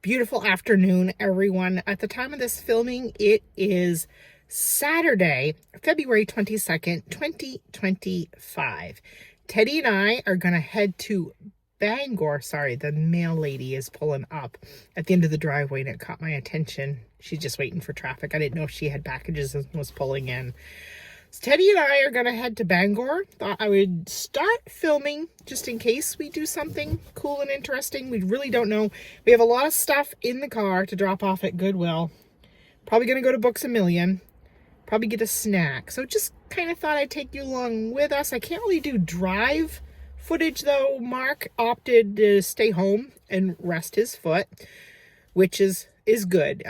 Beautiful afternoon, everyone. At the time of this filming, it is Saturday, February 22nd, 2025. Teddy and I are going to head to Bangor. Sorry, the mail lady is pulling up at the end of the driveway and it caught my attention. She's just waiting for traffic. I didn't know if she had packages and was pulling in. So Teddy and I are going to head to Bangor. Thought I would start filming just in case we do something cool and interesting. We really don't know. We have a lot of stuff in the car to drop off at Goodwill. Probably going to go to Books A Million. Probably get a snack. So just kind of thought I'd take you along with us. I can't really do drive footage though. Mark opted to stay home and rest his foot, which is good.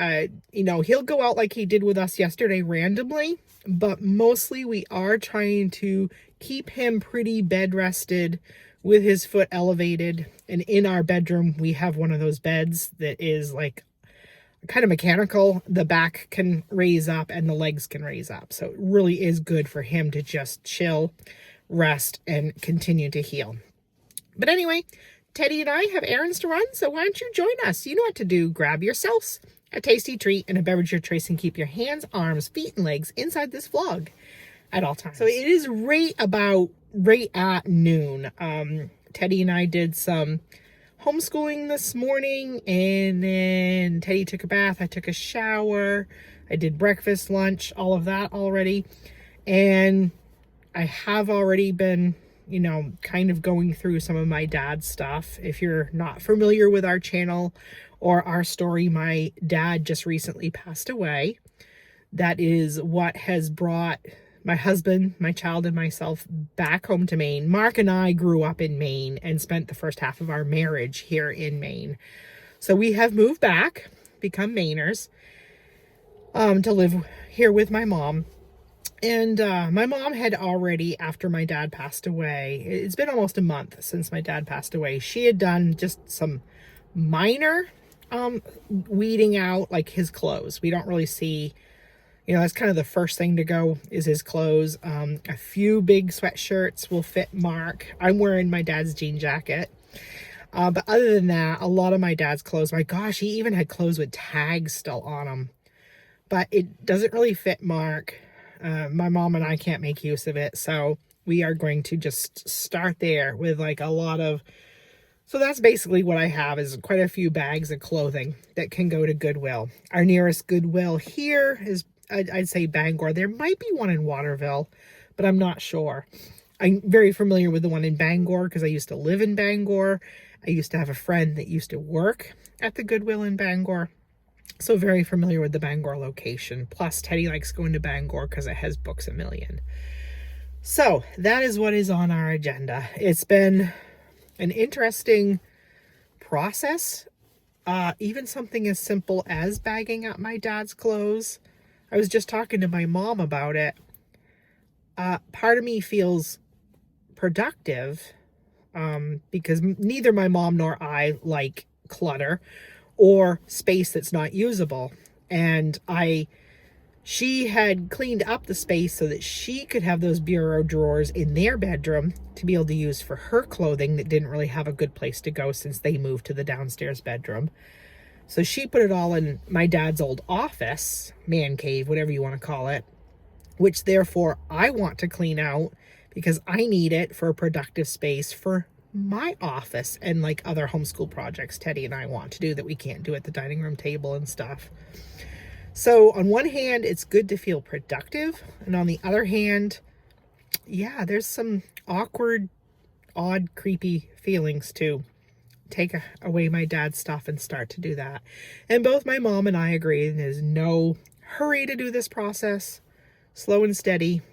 You know, he'll go out like he did with us yesterday randomly, but mostly we are trying to keep him pretty bed rested with his foot elevated. And in our bedroom, we have one of those beds that is like kind of mechanical. The back can raise up and the legs can raise up. So it really is good for him to just chill, rest, and continue to heal. But anyway, Teddy and I have errands to run, so why don't you join us? You know what to do. Grab yourselves a tasty treat and a beverage of choice and keep your hands, arms, feet, and legs inside this vlog at all times. So it is right at noon. Teddy and I did some homeschooling this morning, and then Teddy took a bath. I took a shower. I did breakfast, lunch, all of that already. And I have already been, you know, kind of going through some of my dad's stuff. If you're not familiar with our channel or our story, my dad just recently passed away. That is what has brought my husband, my child, and myself back home to Maine. Mark and I grew up in Maine and spent the first half of our marriage here in Maine. So we have moved back, become Mainers, to live here with my mom. And my mom had already, after my dad passed away, it's been almost a month since my dad passed away, she had done just some minor weeding out, like his clothes. We don't really see, you know, that's kind of the first thing to go is his clothes. A few big sweatshirts will fit Mark. I'm wearing my dad's jean jacket. But other than that, a lot of my dad's clothes, my gosh, he even had clothes with tags still on them. But it doesn't really fit Mark. My mom and I can't make use of it, so we are going to just start there with like a lot of, so that's basically what I have is quite a few bags of clothing that can go to Goodwill. Our nearest Goodwill here is, I'd say Bangor. There might be one in Waterville, but I'm not sure. I'm very familiar with the one in Bangor because I used to live in Bangor. I used to have a friend that used to work at the Goodwill in Bangor. So very familiar with the Bangor location. Plus, Teddy likes going to Bangor because it has Books A Million. So that is what is on our agenda. It's been an interesting process. Even something as simple as bagging up my dad's clothes. I was just talking to my mom about it. Part of me feels productive because neither my mom nor I like clutter or space that's not usable. And she had cleaned up the space so that she could have those bureau drawers in their bedroom to be able to use for her clothing that didn't really have a good place to go since they moved to the downstairs bedroom. So she put it all in my dad's old office, man cave, whatever you want to call it, which therefore I want to clean out because I need it for a productive space for my office and like other homeschool projects Teddy and I want to do that we can't do at the dining room table and stuff. So on one hand, it's good to feel productive. And on the other hand, yeah, there's some awkward, odd, creepy feelings to take away my dad's stuff and start to do that. And both my mom and I agree there's no hurry to do this process. Slow and steady,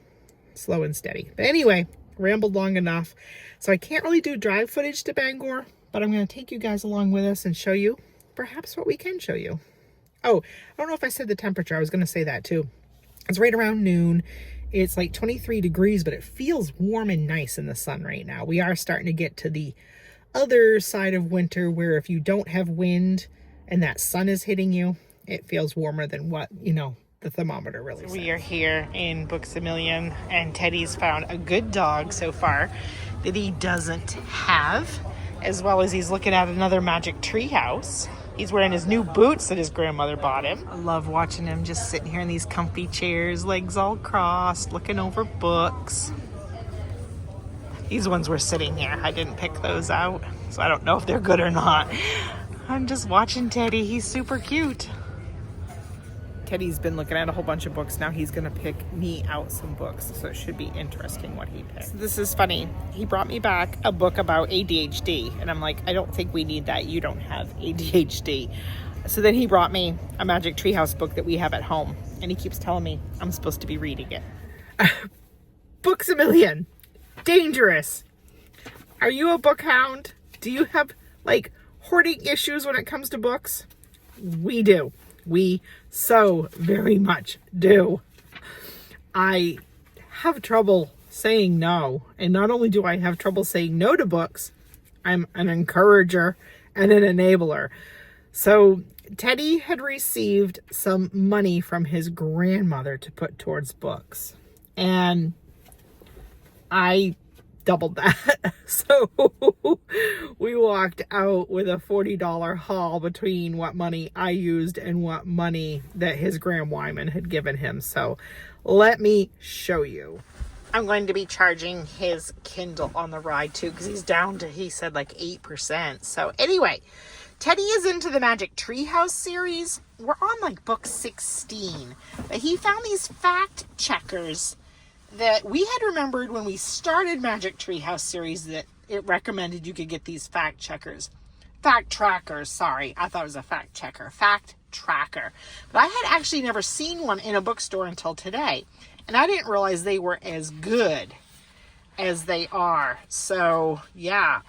slow and steady. But anyway, rambled long enough. So I can't really do drive footage to Bangor, but I'm going to take you guys along with us and show you perhaps what we can show you. Oh, I don't know if I said the temperature. I was going to say that too. It's right around noon. It's like 23 degrees, but it feels warm and nice in the sun right now. We are starting to get to the other side of winter where if you don't have wind and that sun is hitting you, it feels warmer than what, you know, the thermometer really says. We are here in Books A Million, and Teddy's found a good dog so far that he doesn't have, as well as he's looking at another magic tree house. He's wearing his new boots that his grandmother bought him. I love watching him just sitting here in these comfy chairs, legs all crossed, looking over books. These ones were sitting here. I didn't pick those out, so I don't know if they're good or not. I'm just watching Teddy. He's super cute. Teddy's been looking at a whole bunch of books. Now he's gonna pick me out some books, so it should be interesting what he picks. So this is funny. He brought me back a book about ADHD, and I'm like, I don't think we need that. You don't have ADHD. So then he brought me a Magic Treehouse book that we have at home, and he keeps telling me I'm supposed to be reading it. Books a million. Dangerous. Are you a book hound? Do you have like hoarding issues when it comes to books? We do. We so very much do. I have trouble saying no. And not only do I have trouble saying no to books, I'm an encourager and an enabler. So Teddy had received some money from his grandmother to put towards books. And I doubled that. So we walked out with a $40 haul between what money I used and what money that his Grand Wyman had given him. So let me show you. I'm going to be charging his Kindle on the ride too, because he's down to, he said like 8%. So anyway, Teddy is into the Magic Treehouse series. We're on like book 16. But he found these fact checkers that we had remembered when we started Magic Treehouse series that it recommended you could get these fact checkers. Fact trackers, sorry. I thought it was a fact checker. Fact tracker. But I had actually never seen one in a bookstore until today. And I didn't realize they were as good as they are. So, yeah.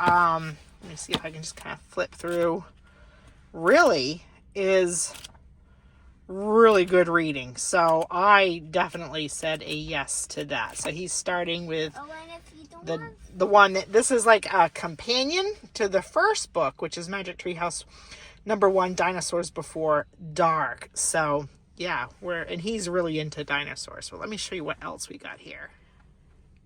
Let me see if I can just kind of flip through. Really is really good reading. So I definitely said a yes to that. So he's starting with the one that, this is like a companion to the first book, which is Magic Treehouse #1, Dinosaurs Before Dark. So yeah, and he's really into dinosaurs. So let me show you what else we got here.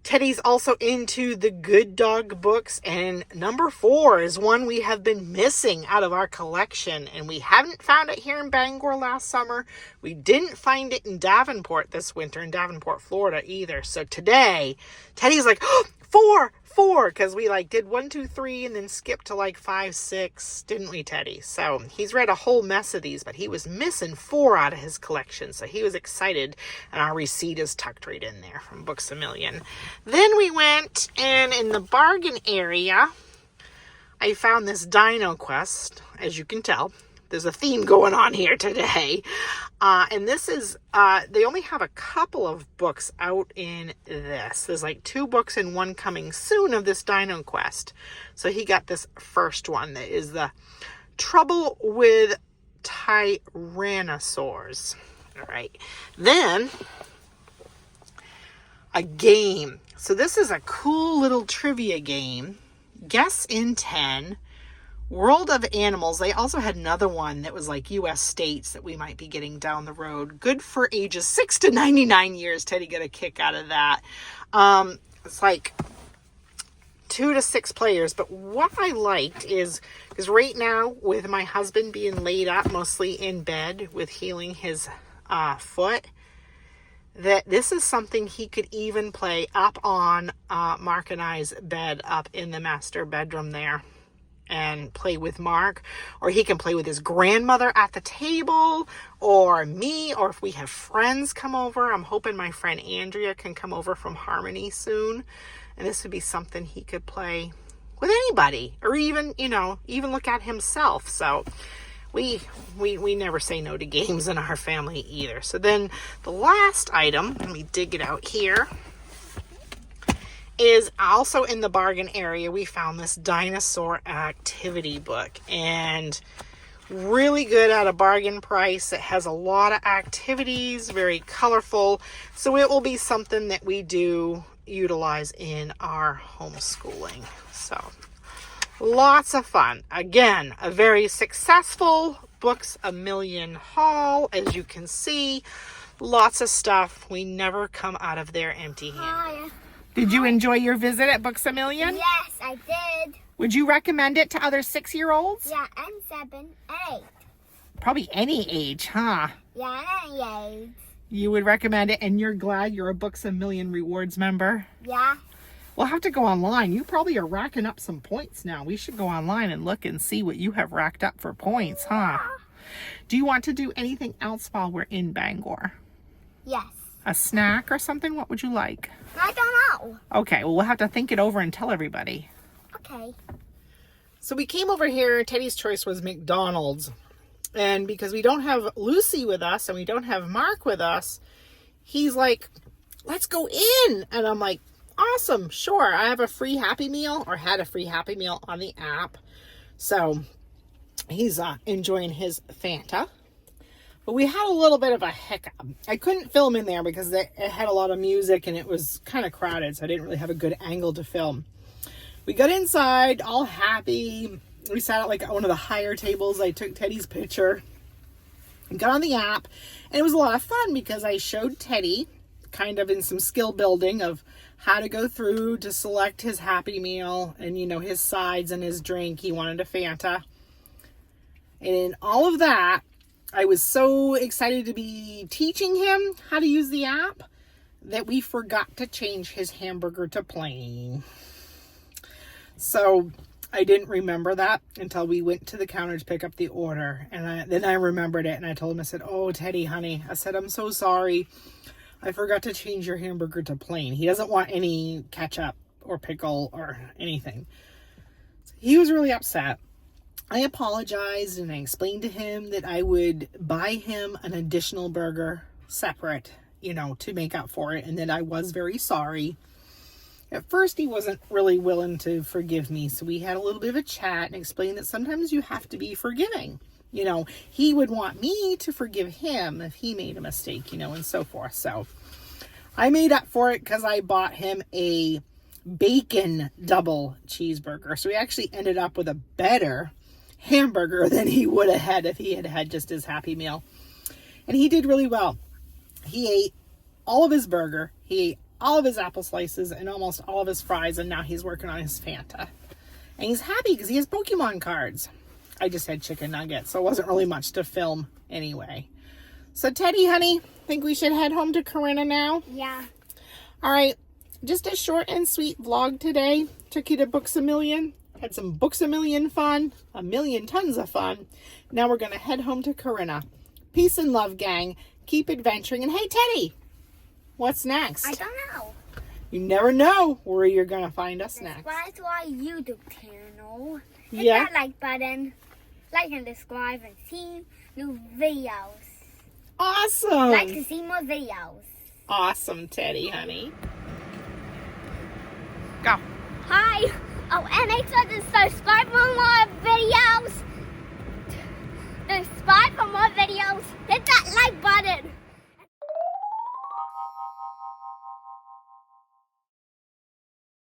Teddy's also into the Good Dog books, and #4 is one we have been missing out of our collection, and we haven't found it here in Bangor last summer. We didn't find it in Davenport this winter, in Davenport, Florida either. So today, Teddy's like, oh, 4, because we like did 1, 2, 3 and then skipped to like 5, 6, didn't we, Teddy? So he's read a whole mess of these, but he was missing 4 out of his collection. So he was excited, and our receipt is tucked right in there from Books A Million. Then we went, and in the bargain area, I found this Dino Quest. As you can tell, there's a theme going on here today. And this is, they only have a couple of books out in this. There's like 2 books and 1 coming soon of this Dino Quest. So he got this first one that is the Trouble with Tyrannosaurs. All right. Then a game. So this is a cool little trivia game. Guess in 10. World of Animals. They also had another one that was like U.S. states that we might be getting down the road. Good for ages 6 to 99 years. Teddy got a kick out of that. It's like 2 to 6 players. But what I liked is right now, with my husband being laid up mostly in bed with healing his foot, that this is something he could even play up on Mark and I's bed up in the master bedroom there. And play with Mark, or he can play with his grandmother at the table, or me, or if we have friends come over. I'm hoping my friend Andrea can come over from Harmony soon, and this would be something he could play with anybody, or even, even look at himself. So we never say no to games in our family either. So then the last item, let me dig it out here, is also in the bargain area. We found this dinosaur activity book, and really good at a bargain price. It has a lot of activities, very colorful. So it will be something that we do utilize in our homeschooling. So lots of fun. Again, a very successful Books A Million haul. As you can see, lots of stuff. We never come out of there empty-handed. Did you enjoy your visit at Books A Million? Yes, I did. Would you recommend it to other 6-year-olds? Yeah, and 7 and 8. Probably any age, huh? Yeah, any age. You would recommend it, and you're glad you're a Books A Million Rewards member? Yeah. We'll have to go online. You probably are racking up some points now. We should go online and look and see what you have racked up for points, huh? Do you want to do anything else while we're in Bangor? Yes. A snack or something? What would you like? I don't know. Okay, well, we'll have to think it over and tell everybody. Okay. So we came over here. Teddy's choice was McDonald's. And because we don't have Lucy with us and we don't have Mark with us, he's like, let's go in. And I'm like, awesome, sure. I have a free Happy Meal, or had a free Happy Meal on the app. So he's enjoying his Fanta. But we had a little bit of a hiccup. I couldn't film in there because it had a lot of music and it was kind of crowded, so I didn't really have a good angle to film. We got inside, all happy. We sat at like one of the higher tables. I took Teddy's picture. We got on the app, and it was a lot of fun because I showed Teddy kind of in some skill building of how to go through to select his Happy Meal and, you know, his sides and his drink. He wanted a Fanta. And in all of that, I was so excited to be teaching him how to use the app that we forgot to change his hamburger to plain. So I didn't remember that until we went to the counter to pick up the order. And then I remembered it, and I told him, I said, oh, Teddy, honey, I said, I'm so sorry. I forgot to change your hamburger to plain. He doesn't want any ketchup or pickle or anything. So he was really upset. I apologized and I explained to him that I would buy him an additional burger separate, you know, to make up for it, and that I was very sorry. At first, he wasn't really willing to forgive me, so we had a little bit of a chat and explained that sometimes you have to be forgiving. You know, he would want me to forgive him if he made a mistake, you know, and so forth. So I made up for it because I bought him a bacon double cheeseburger. So we actually ended up with a better hamburger than he would have had if he had had just his Happy Meal. And he did really well. He ate all of his burger. He ate all of his apple slices and almost all of his fries, and now he's working on his Fanta. And he's happy because he has Pokemon cards. I just had chicken nuggets, so it wasn't really much to film anyway. So Teddy, honey, think we should head home to Corinna now? Yeah. All right, just a short and sweet vlog today. Took you to Books A Million. Had some Books A Million fun, a million tons of fun. Now we're going to head home to Corinna. Peace and love, gang. Keep adventuring. And hey, Teddy, what's next? I don't know. You never know where you're going to find us next. Subscribe to our YouTube channel. Hit Yeah. that like button. Like and subscribe and see new videos. Awesome. Like to see more videos. Awesome, Teddy, honey. Go. Hi. Oh, and make sure to subscribe for more videos. Subscribe for more videos.